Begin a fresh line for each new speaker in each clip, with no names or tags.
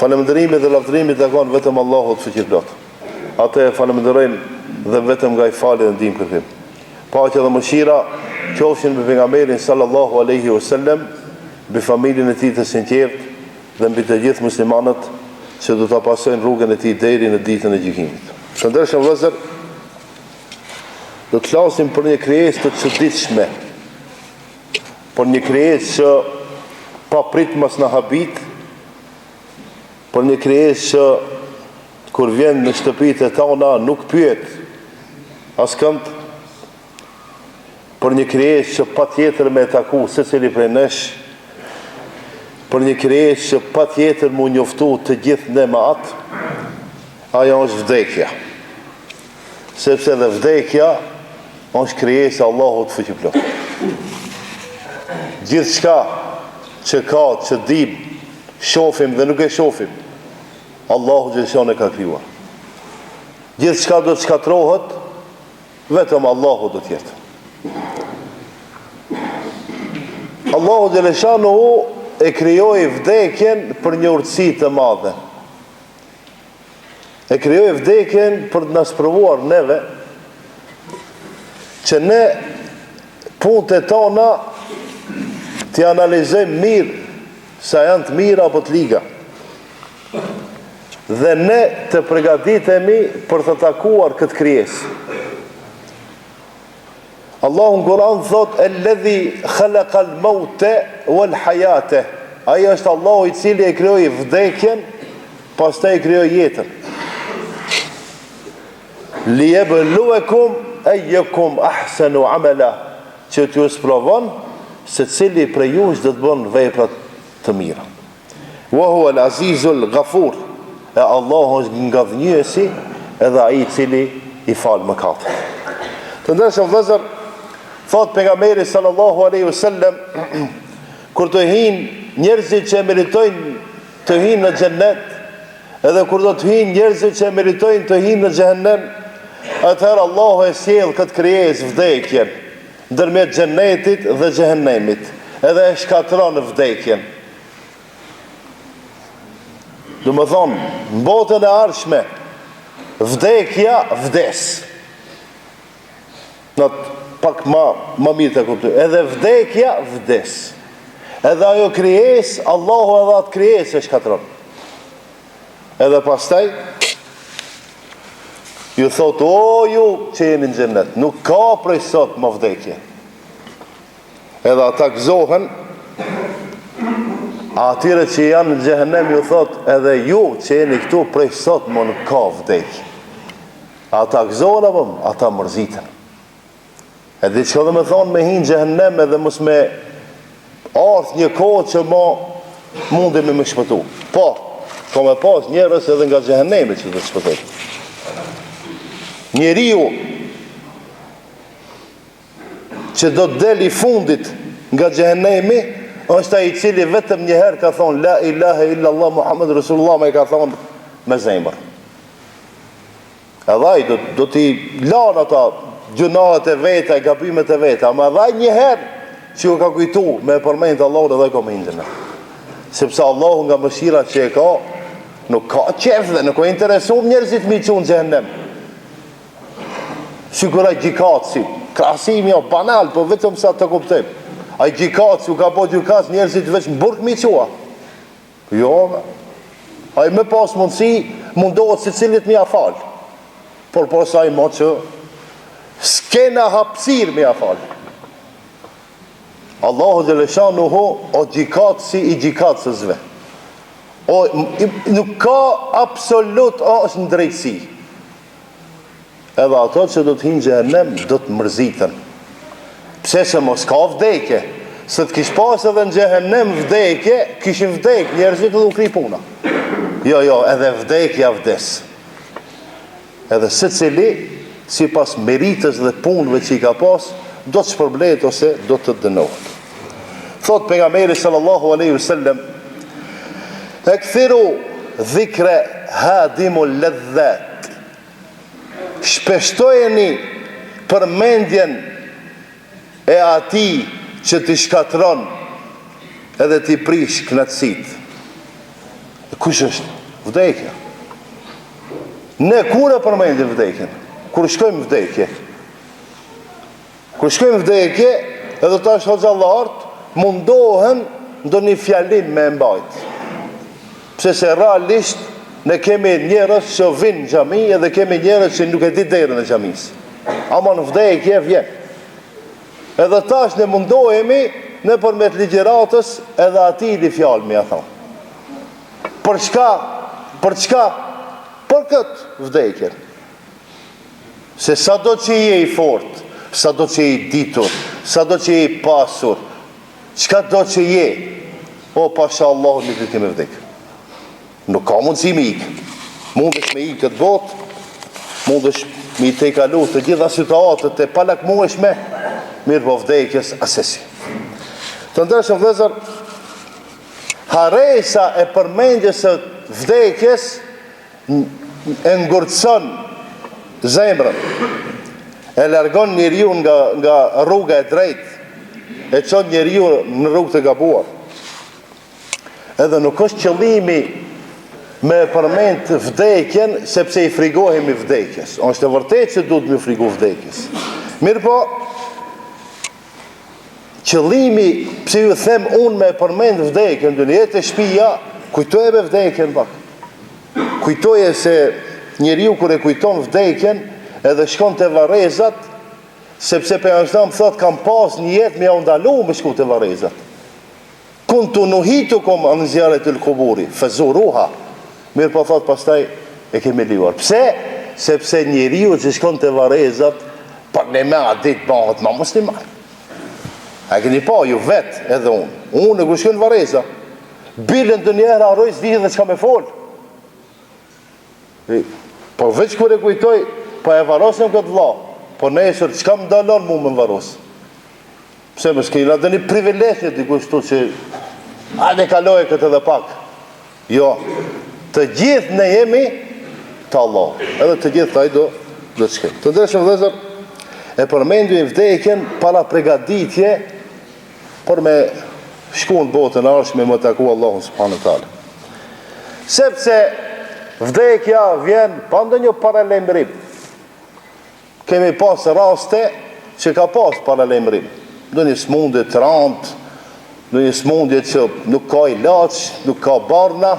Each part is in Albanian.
Falëndërimi dhe lavdërimi takon vetëm Allahut fuqiplot. Atë e falënderojmë dhe vetëm nga i fali dhe ndihmë kërkim. Paqja dhe mëshira qofshin mbi pejgamberin sallallahu alaihi wasallam, mbi familjen e tij të sinqertë dhe mbi të gjithë muslimanët që do ta pasojnë rrugën e tij deri në ditën e gjykimit. Të ndershëm vëllezër, do të flasim për një krijesë të çuditshme, për një krijesë që pa prit mos na habit, për një krijesë që kur vjen në shtëpitë tona nuk pyet askënd, për një krijesë që patjetër me taku secili prej nesh, për një krijesë që patjetër mu njoftu të gjithë ne me atë, ajo është vdekja. Sepse dhe vdekja është krijesë Allahut fuqiplot. Gjithçka që ka, që dim, shohim dhe nuk e shohim, Allahu gjithçka e ka krijuar. Gjithçka do të shkatrohet, vetëm Allahu do të jetë. Allahu xhaleshanu e krijoi vdekjen për një urtësi të madhe. E krijoi vdekjen për të na sprovuar neve që ne punët e tona të analizojmë mirë sa janë të mira apo të liga. Dhe ne të përgatitemi për të takuar këtë krijesë. Allahu në Kur'an thot alladhi khalaqal mauta wal hayata. Ai është Allahu i cili e krijoi vdekjen, pastaj e krijoi jetën. Liyabluwakum ayyukum ahsanu amala, që t'ju sprovon se cili prej jush do të bën veprat të mira. Wa huwa al-azizul ghafur. E Allahu është ngavnjësi edhe ai i cili i fal mëkatet. Të ndershëm vëllezër, thot pejgamberi sallallahu alaihi wasallam, kur të hinë njerëzit që meritojnë të hinë në xhennet, edhe kur do të hinë njerëzit që meritojnë të hinë në xhehenem, atëherë Allahu e sjell këtë krijesë vdekjen ndërmjet xhennetit dhe xhehenemit, edhe e shkatron vdekjen. Do më thonë, në botën e ardhshme, vdekja vdes. Në pak ma mirë të kuptoj. Edhe vdekja vdes. Edhe ajo krijesë, Allahu edhe atë krijesë e shkatron. Edhe pastaj, ju thot, o ju që jeni në xhennet, nuk ka prej sot më vdekje. Edhe ata gëzohen, atyre që janë në xhehenem ju thot, edhe ju që jeni këtu prej sot më nuk ka vdekje. Ata gëzohen apo ata mërziten. Edhe që dhe me thonë me hinë xhehenem edhe mos me ardh një kohë që ma mundi me më shpëtu. Po, ka me pas njerës edhe nga xhehenemi që të shpëtu. Njeriu që do të deli fundit nga xhehenemi është ai i cili vetëm një herë ka thonë la ilaha illallah Muhammed Rasulullah, me ka thonë me zemër. Edhe ai do t'i lanë ata gjunahet e veta, gabimet e veta, ama edhe ai një herë që ju ka kujtu me përmend Allahun edhe ka me hindën. Sepse Allahu nga mëshira që e ka, nuk ka qef dhe nuk ka interesum njerëzit mi qunë xhehenem. Sigurai gjikatësi, krahasimi jo banal, po vetëm sa të kuptojmë. Ai gjikatësi u ka po gjykas njerëzit veç në burg mi qua. Jo, ai me pas mundësi, mundohet se cilit mi a falë. Por pas ai mo që s'kena hapësir mi a falë. Allahu xhaleshanuhu o gjikatësi i gjikatësve. Nuk ka absolut është në drejtësi. Edhe ato që do të hinë xhehenem do të mërzitën. Pse se mos ka vdekje? Se të kish pas edhe në xhehenem vdekje, kishin vdek njerëzit edhe u kri puna. Jo, edhe vdekja vdes. Edhe secili sipas meritës dhe punëve që i ka pas, do të shpërblet ose do të dënohet. Thot pejgamberi sallallahu alaihi wasallam, ekthiru dhikre hadimul ladhat. Shpeshtojeni përmendjen e atij që t'i shkatron edhe t'i prish knatësit. Kush është? Vdekja. Ne kur e përmendim vdekjen? Kur shkojmë vdekje. Kur shkojmë vdekje, edhe tash hoxhallarët mundohen ndonjë fjalim me mbajt. Pse se realisht ne kemi njerëz që vinë në xhami edhe kemi njerëz që nuk e di derën e xhamisë. Ama në vdekje vjen. Edhe tash ne mundohemi nëpërmjet ligjëratës edhe atij li fjalë më ia thon. Për çka? Për çka? Për këtë vdekje. Se sado që je i fort, sado që je i ditur, sado që je i pasur, çka do që je, o pasha Allah nuk kemi vdek. Nuk ka mundësi me ikë. Mundesh me ikë këtë botë, mundesh me i te kalu të gjitha situatët e palakmueshme, mirë po vdekjes asesi. Të ndërshëm vëllezër, haresa e përmendjes së vdekjes e ngurtson zemrën, e largon njeriu nga rruga e drejtë, e çon njeriu në rrugë të gabuar. Edhe nuk është qëllimi me përmend vdekjen sepse i frigohemi vdekjes. Është e vërtetë se duhet me frigu vdekjes. Mirë po, qëllimi pse ju them unë me përmend vdekjen, do jetë e shtëpia, kujtoje me vdekjen pak. Kujtoje se njeriu kur e kujton vdekjen edhe shkon te varrezat, sepse pejgamberi thot kam pas një jetë me u ndalu me shku te varrezat. Kuntu nuhitukum an ziyaratil quburi fazuruha. Mirë po thot pastaj e kemi liuar. Pse? Sepse njeriu që shkon te varrezat për ne me ditë bëhet më musliman. A keni pa ju vet edhe unë. Unë kur shkoj në varreza, bilën të njerë harroj s'di dhe çka me fol. Po veç kur e kujtoj, po e varrosëm këtë vlla. Po nesër çka më dalon mu me varros? Pse më s'kena dhe një privilegje dikush tu që hajde kaloj këtë edhe pak. Jo, të gjithë ne jemi të Allah. Edhe të gjithë taj do të shkej. Të ndërshëm vëllezër, e përmendim vdekjen para përgatitje për me shku në botën e ardhshme me taku Allahun subhanahu wa taala. Sepse vdekja vjen pa ndonjë paralajmërim. Kemi pas raste që ka pas paralajmërim. Ndonjë smundje të rëndë, ndonjë smundje që nuk ka ilaç, nuk ka barna,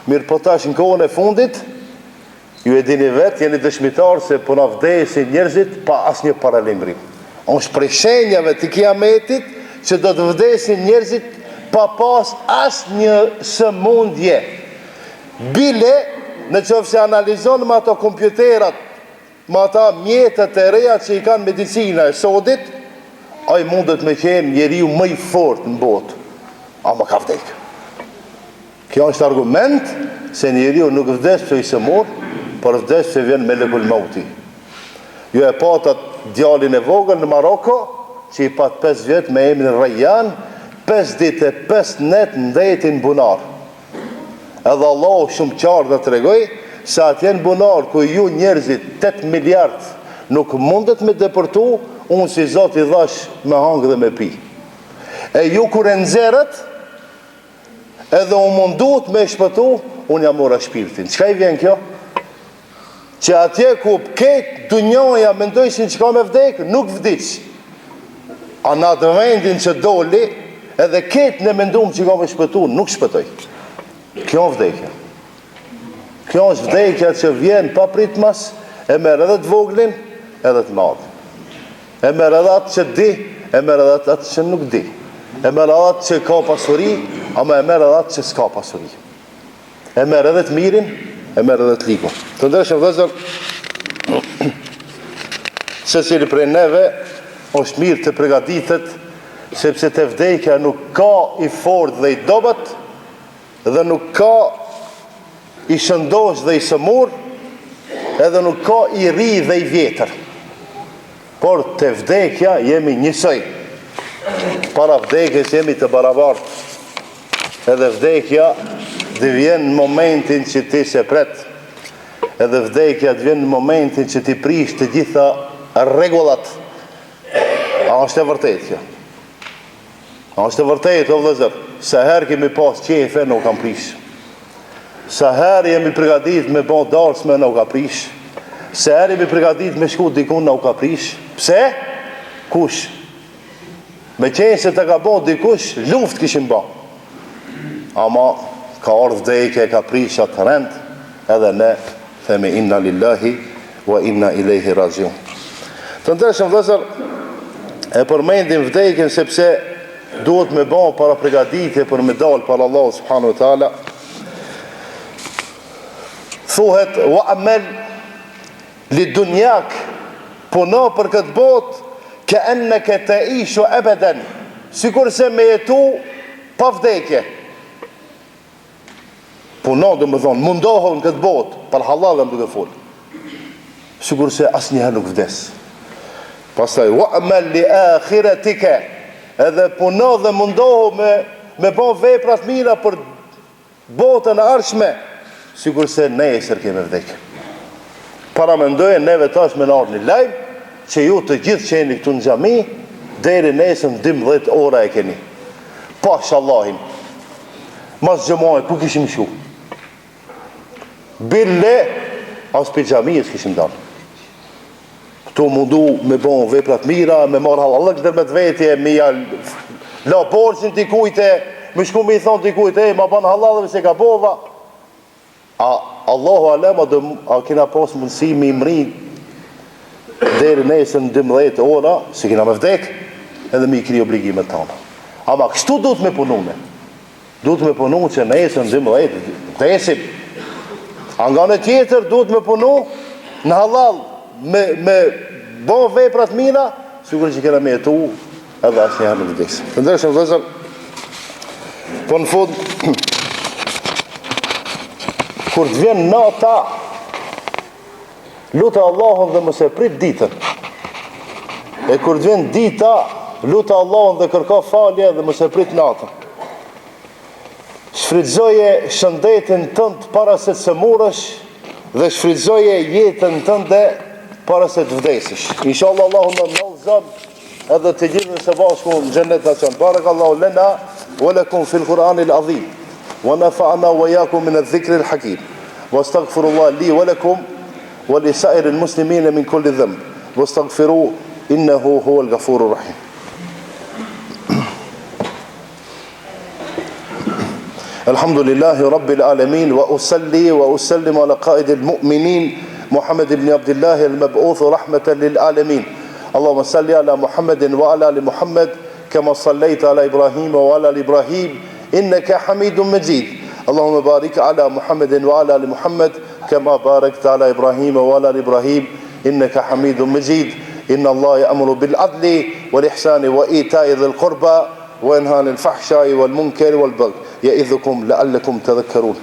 mirë po tash në kohën e fundit, ju e dini vetë, jeni dëshmitar se po na vdesin njerëzit pa asnjë paralajmërim. Është prej shenjave të kiametit që do të vdesin njerëzit pa pas asnjë sëmundje. Bile, në qoftë se analizon me ato kompjuterat, me ata mjetët e reja që i kanë medicina e sodit, ai mundet me qenë njeriu më i fortë në botë, ama ka vdek. Kjo është argument se njeriu nuk vdes pse i sëmur, por vdes pse vjen melekul mauti. Ju e patat djalin e vogël në Maroko, që i pat 5 vjet me emrin Rayyan, 5 ditë e 5 net në ndetin bunar. Edhe Allah shumë qartë dhe të regoj, se atje në bunar, ku ju njerëzit 8 miliard nuk mundet me depërtu, unë si Zot i dhash me hangë dhe me pi. E ju kur e nxerët, edhe unë mundut me shpëtu, unë jam mora shpirtin. Çka i vjen kjo? Që atje ku ketë dunjoja mendojshin që ka me vdek, nuk vdic. A në atë vendin që doli, edhe ketë në mendum që ka me shpëtu, nuk shpëtoj. Kjo është vdekja. Kjo është vdekja që vjen pa pritmas, e merr edhe të voglin, edhe të madhin. E merr edhe atë që di, e merr edhe atë që nuk di. E merr edhe atë që ka pasuri, ama e merr edhe atë që s'ka pasuri. E merr edhe të mirin, e merr edhe të ligun. Të ndërshëm vëllezër, secili prej neve është mirë të përgatitet, sepse te vdekja nuk ka i fortë dhe i dobët, dhe nuk ka i shëndosh dhe i sëmur, edhe nuk ka i ri dhe i vjetër. Por te vdekja jemi njësoj. Para vdekjes jemi të barabartë. Edhe vdekja dhe vjen në momentin që ti se pret. Edhe vdekja dhe vjen në momentin që ti prish të gjitha rregullat. A është e vërtet kjo? A është e vërtet, o vëllezër, se herë kemi pas qefe, nuk kam prish. Sa herë jemi përgatit me bon darsme në u ka prish. Sa herë jemi përgatit me shku dikun në u ka prish. Pse? Kush? Me qenë se të ka bon dikush, luft kishim ba. Ama ka ardhë vdekje, ka prish atë rend, edhe ne themi inna lillahi wa inna ilaihi rajiun. Të ndërshëm vëllezër, e përmendim vdekjen sepse duhet me bon para përgatitje për me dal para Allah subhanahu wa taala. Thuhet wa amal li dunjak, puno për këtë botë ka enneke të ishu ebeden, sikur se me jetu pa vdekje. Puno dhe më thonë, mundohën këtë botë, për halal dhe më duke folë, sikur se asë njëherë nuk vdes. Pastaj, wa amal li akhiratike, edhe puno dhe mundohën me bon veprat mira për botën e ardhshme, sikur se nesër keme vdekje. Para mendojë neve tash me ardhë një lajm që ju të gjithë që jeni këtu në xhami deri nesër 12 ora e keni. Pash Allahin. Mas xhamait ku kishim shu? Bille as për xhamisë kishim dalë. Këtu mundu me bon veprat mira, me marr halallëk dhe me të vetje, me la borxhin t'i kujte, me shku me i thonë t'i kujte, ma ban halallëve se ka bova. Allahu alem, a kena pas mundësi me imri deri nesër në 12 ora, se kena me vdek, edhe me i kri obligimet tona. Ama kështu duhet me punune. Duhet me punu që nesër në 12 vdesim. A nga në tjetër duhet me punu në halal, me bon veprat mira, sigur që kena me jetu edhe asë njëherë në vdesim. Të ndërshëm vëllezër, po në fund, kur të vjen nata, lutë Allahun dhe mos e prit ditën. E kur të vjen dita, lutë Allahun dhe kërko falje dhe mos e prit natën. Shfrytëzoje shëndetin tënd para se të sëmurësh dhe shfrytëzoje jetën tënde para se të vdesësh. Inshallah Allahu na ndalzon edhe të gjithë së bashku në xhennet nacion. Barakallahu lana wa lakum fil Qur'anil azim. ونفعنا وإياكم من الذكر الحكيم واستغفر الله لي ولكم ولسائر المسلمين من كل ذنب واستغفروه إنه هو الغفور الرحيم. الحمد لله رب العالمين وأصلي وأسلم على قائد المؤمنين محمد بن عبد الله المبعوث رحمة للعالمين. اللهم صل على محمد وعلى آل محمد كما صليت على إبراهيم وعلى آل إبراهيم إنك حميد مجيد. اللهم بارك على محمد وعلى آل محمد كما باركت على إبراهيم وعلى آل إبراهيم إنك حميد مجيد. إن الله يأمر بالعدل والإحسان وإيتاء ذي القربى وينهى عن الفحشاء والمنكر والبغي يعظكم لعلكم تذكرون.